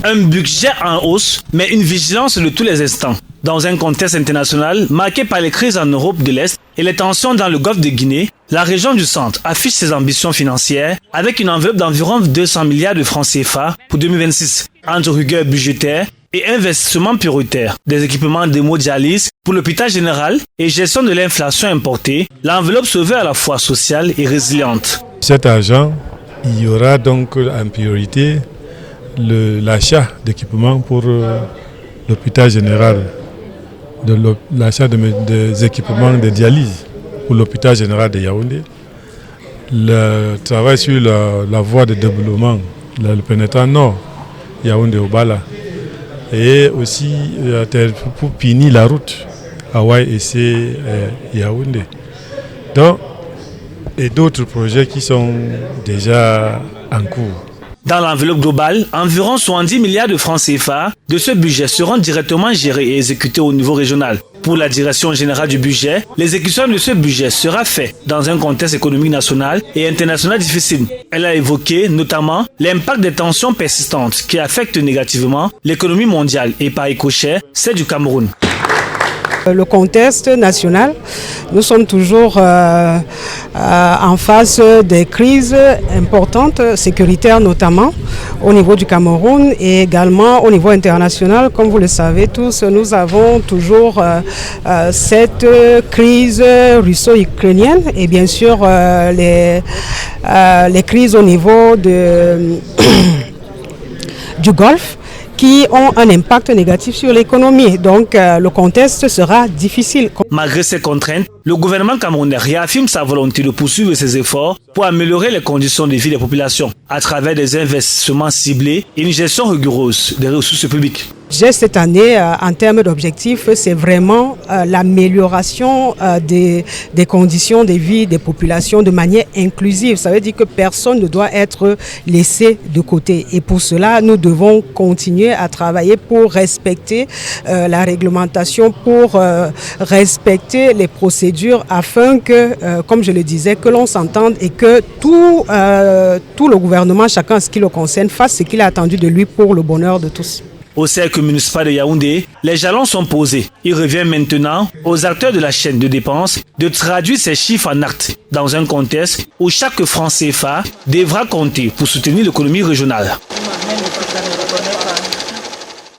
Un budget en hausse, mais une vigilance de tous les instants. Dans un contexte international marqué par les crises en Europe de l'Est et les tensions dans le golfe de Guinée, la région du centre affiche ses ambitions financières avec une enveloppe d'environ 200 milliards de francs CFA pour 2026, entre rigueur budgétaire et investissement prioritaire, des équipements d'hémodialyse pour l'hôpital général et gestion de l'inflation importée. L'enveloppe se veut à la fois sociale et résiliente. Cet argent, il y aura donc en priorité l'achat d'équipements pour l'hôpital général, l'achat des équipements de dialyse pour l'hôpital général de Yaoundé, le travail sur la voie de développement, le pénétrant nord, Yaoundé-Obala, et aussi pour finir la route Hawaï et Yaoundé. Donc, et d'autres projets qui sont déjà en cours. Dans l'enveloppe globale, environ 70 milliards de francs CFA de ce budget seront directement gérés et exécutés au niveau régional. Pour la direction générale du budget, l'exécution de ce budget sera faite dans un contexte économique national et international difficile. Elle a évoqué notamment l'impact des tensions persistantes qui affectent négativement l'économie mondiale et par ricochet celle du Cameroun. Le contexte national, nous sommes toujours en face des crises importantes, sécuritaires notamment, au niveau du Cameroun et également au niveau international. Comme vous le savez tous, nous avons toujours cette crise russo-ukrainienne et bien sûr les crises au niveau du Golfe, qui ont un impact négatif sur l'économie. Donc le contexte sera difficile. Malgré ces contraintes, le gouvernement camerounais réaffirme sa volonté de poursuivre ses efforts pour améliorer les conditions de vie des populations à travers des investissements ciblés et une gestion rigoureuse des ressources publiques. Cette année, en termes d'objectifs, c'est vraiment l'amélioration des conditions de vie des populations de manière inclusive. Ça veut dire que personne ne doit être laissé de côté. Et pour cela, nous devons continuer à travailler pour respecter la réglementation, pour respecter les procédures afin que, comme je le disais, que l'on s'entende et que tout le gouvernement, chacun ce qui le concerne, fasse ce qu'il a attendu de lui pour le bonheur de tous. Au cercle municipal de Yaoundé, les jalons sont posés. Il revient maintenant aux acteurs de la chaîne de dépenses de traduire ces chiffres en actes dans un contexte où chaque franc CFA devra compter pour soutenir l'économie régionale.